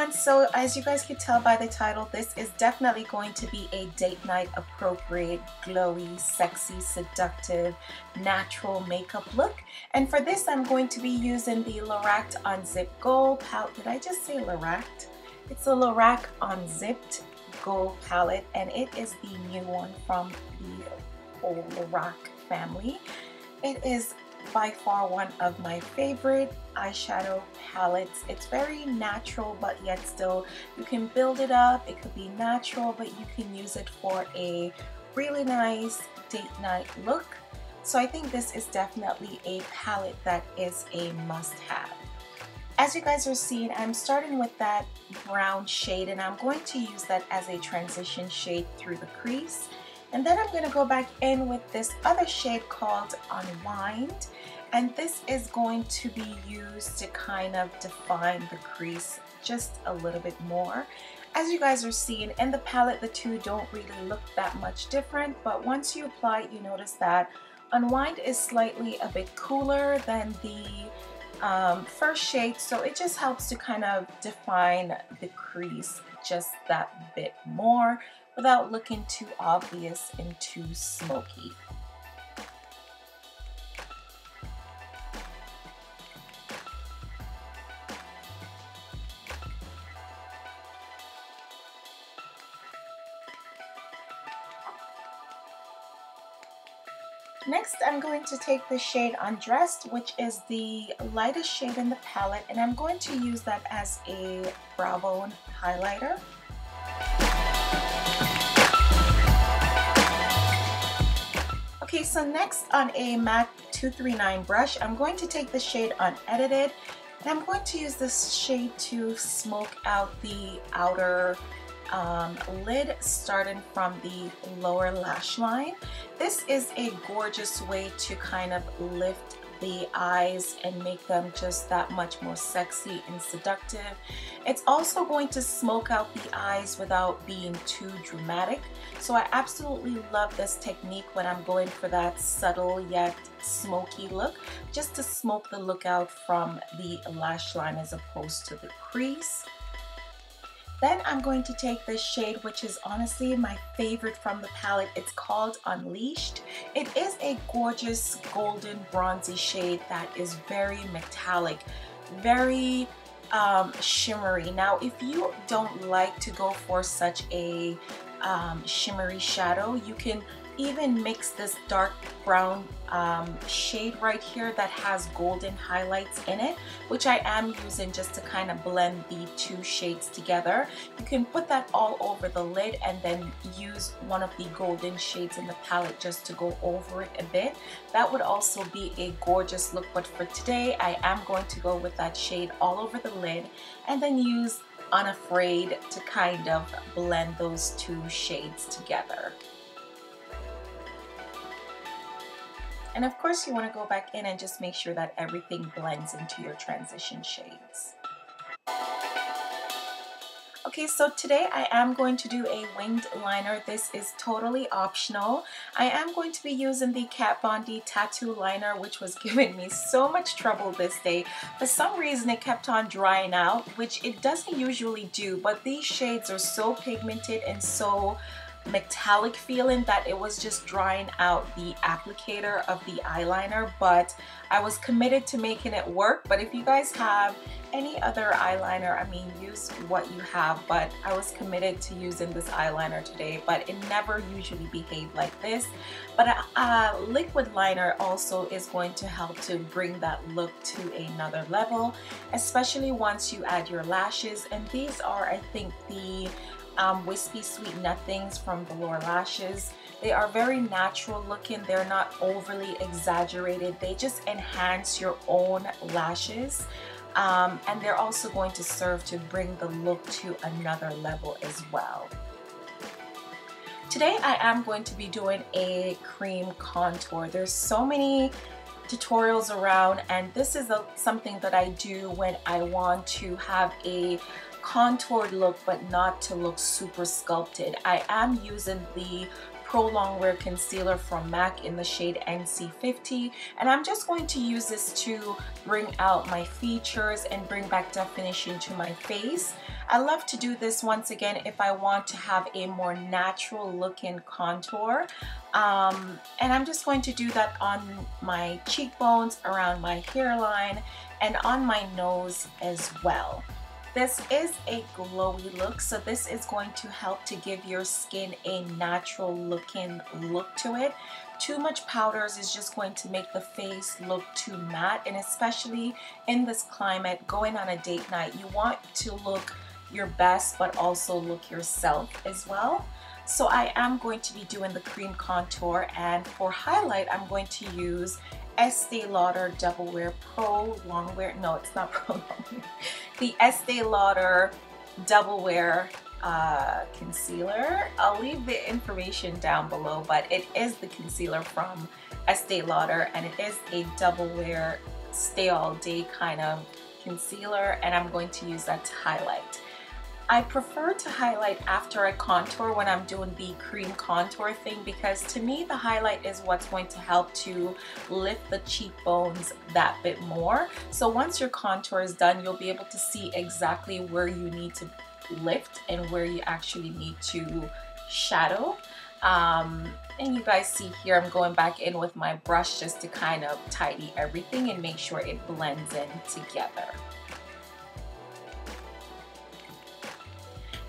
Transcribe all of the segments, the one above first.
everyone, so as you guys could tell by the title, this is definitely going to be a date night appropriate, glowy, sexy, seductive, natural makeup look. And for this I'm going to be using the Lorac Unzipped Gold palette. Did I just say Lorac? It's a Lorac Unzipped Gold palette, and it is the new one from the whole Lorac family. It is by far one of my favorite eyeshadow palettes. It's very natural, but yet still you can build it up. It could be natural, but you can use it for a really nice date night look. So I think this is definitely a palette that is a must-have. As you guys are seeing, I'm starting with that brown shade, and I'm going to use that as a transition shade through the crease. And then I'm going to go back in with this other shade called Unwind, and this is going to be used to kind of define the crease just a little bit more. As you guys are seeing in the palette, the two don't really look that much different, but once you apply it, you notice that Unwind is slightly a bit cooler than the first shade, so it just helps to kind of define the crease just that bit more without looking too obvious and too smoky. Next, I'm going to take the shade Undressed, which is the lightest shade in the palette, and I'm going to use that as a brow bone highlighter. Okay, so next on a MAC 239 brush, I'm going to take the shade Unedited, and I'm going to use this shade to smoke out the outer lid starting from the lower lash line. This is a gorgeous way to kind of lift the eyes and make them just that much more sexy and seductive. It's also going to smoke out the eyes without being too dramatic. So I absolutely love this technique when I'm going for that subtle yet smoky look, just to smoke the look out from the lash line as opposed to the crease. Then I'm going to take this shade, which is honestly my favorite from the palette. It's called Unleashed. It is a gorgeous golden bronzy shade that is very metallic, very shimmery. Now, if you don't like to go for such a shimmery shadow, you can even mix this dark brown shade right here that has golden highlights in it, which I am using just to kind of blend the two shades together. You can put that all over the lid and then use one of the golden shades in the palette just to go over it a bit. That would also be a gorgeous look, but for today I am going to go with that shade all over the lid and then use Unafraid to kind of blend those two shades together. And of course you want to go back in and just make sure that everything blends into your transition shades. Okay, so today I am going to do a winged liner. This is totally optional. I am going to be using the Kat Von D tattoo liner, which was giving me so much trouble this day. For some reason it kept on drying out, which it doesn't usually do, but these shades are so pigmented and so metallic feeling that it was just drying out the applicator of the eyeliner, but I was committed to making it work. But if you guys have any other eyeliner, I mean, use what you have, but I was committed to using this eyeliner today, but it never usually behaved like this. But a liquid liner also is going to help to bring that look to another level, especially once you add your lashes. And these are, I think, the Wispy Sweet Nothings from Velour Lashes. They are very natural looking. They're not overly exaggerated. They just enhance your own lashes. And they're also going to serve to bring the look to another level as well. Today I am going to be doing a cream contour. There's so many tutorials around, and this is something that I do when I want to have a contoured look but not to look super sculpted. I am using the Pro Longwear concealer from MAC in the shade NC50, and I'm just going to use this to bring out my features and bring back definition to my face. I love to do this once again if I want to have a more natural looking contour. And I'm just going to do that on my cheekbones, around my hairline, and on my nose as well. This is a glowy look, so this is going to help to give your skin a natural looking look to it. Too much powders is just going to make the face look too matte, and especially in this climate, going on a date night, you want to look your best but also look yourself as well. So I am going to be doing the cream contour, and for highlight I'm going to use Estee Lauder Double Wear Pro Longwear. No, it's not Pro Longwear. The Estee Lauder Double Wear concealer. I'll leave the information down below, but it is the concealer from Estee Lauder, and it is a double wear, stay all day kind of concealer, and I'm going to use that to highlight. I prefer to highlight after I contour when I'm doing the cream contour thing, because to me the highlight is what's going to help to lift the cheekbones that bit more. So once your contour is done, you'll be able to see exactly where you need to lift and where you actually need to shadow. And you guys see here I'm going back in with my brush just to kind of tidy everything and make sure it blends in together.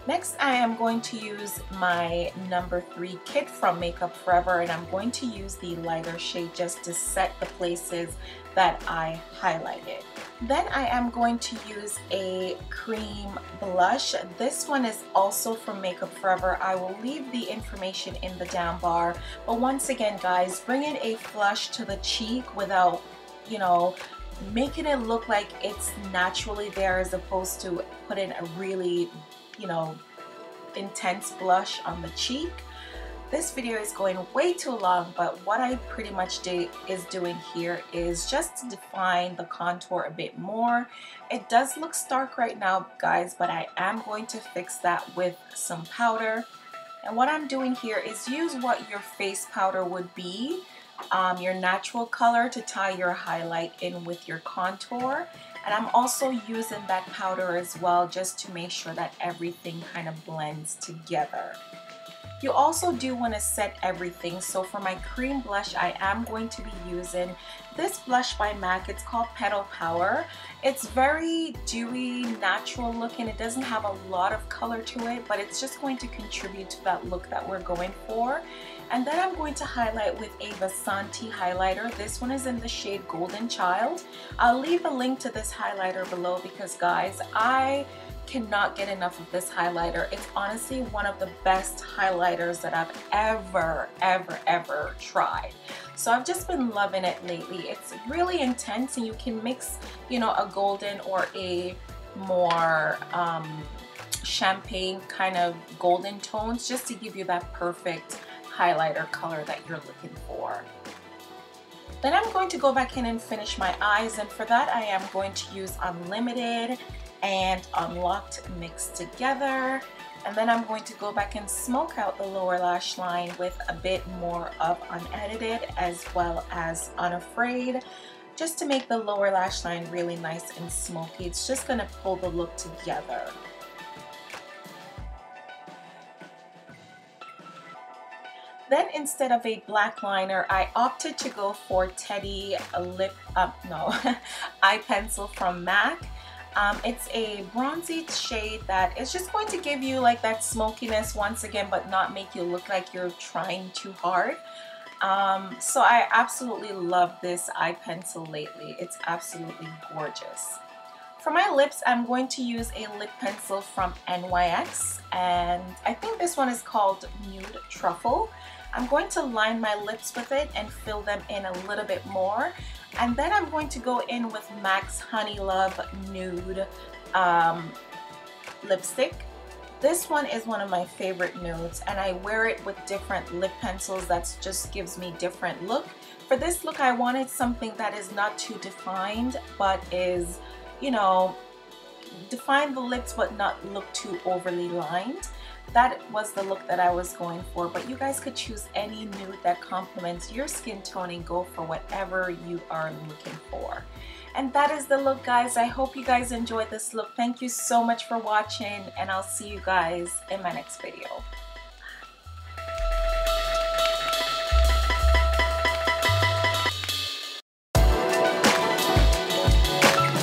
Next, I am going to use my number 3 kit from Makeup Forever, and I'm going to use the lighter shade just to set the places that I highlighted. Then I am going to use a cream blush. This one is also from Makeup Forever. I will leave the information in the down bar. But once again, guys, bring in a flush to the cheek without, you know, making it look like it's naturally there, as opposed to putting a really, you know, intense blush on the cheek. This video is going way too long, but what I pretty much is doing here is just to define the contour a bit more. It does look stark right now, guys, but I am going to fix that with some powder. And what I'm doing here is use what your face powder would be, your natural color, to tie your highlight in with your contour. And I'm also using that powder as well just to make sure that everything kind of blends together. You also do want to set everything. So for my cream blush, I am going to be using this blush by MAC. It's called Petal Power. It's very dewy, natural looking. It doesn't have a lot of color to it, but it's just going to contribute to that look that we're going for. And then I'm going to highlight with a Vasanti highlighter. This one is in the shade Golden Child. I'll leave a link to this highlighter below because, guys, I cannot get enough of this highlighter. It's honestly one of the best highlighters that I've ever tried. So I've just been loving it lately. It's really intense, and you can mix, you know, a golden or a more champagne kind of golden tones just to give you that perfect highlighter color that you're looking for. Then I'm going to go back in and finish my eyes, and for that I am going to use Unlimited and Unlocked mixed together. And then I'm going to go back and smoke out the lower lash line with a bit more of Unedited as well as Unafraid, just to make the lower lash line really nice and smoky. It's just going to pull the look together. Then instead of a black liner, I opted to go for Teddy eye pencil from MAC. It's a bronzy shade that is just going to give you like that smokiness once again, but not make you look like you're trying too hard. So I absolutely love this eye pencil lately. It's absolutely gorgeous. For my lips, I'm going to use a lip pencil from NYX, and I think this one is called Nude Truffle. I'm going to line my lips with it and fill them in a little bit more. And then I'm going to go in with MAC's Honeylove Nude lipstick. This one is one of my favorite nudes, and I wear it with different lip pencils. That just gives me different look. For this look, I wanted something that is not too defined, but is, you know, define the lips but not look too overly lined. That was the look that I was going for, but you guys could choose any nude that complements your skin tone and go for whatever you are looking for. And that is the look, guys. I hope you guys enjoyed this look. Thank you so much for watching, and I'll see you guys in my next video.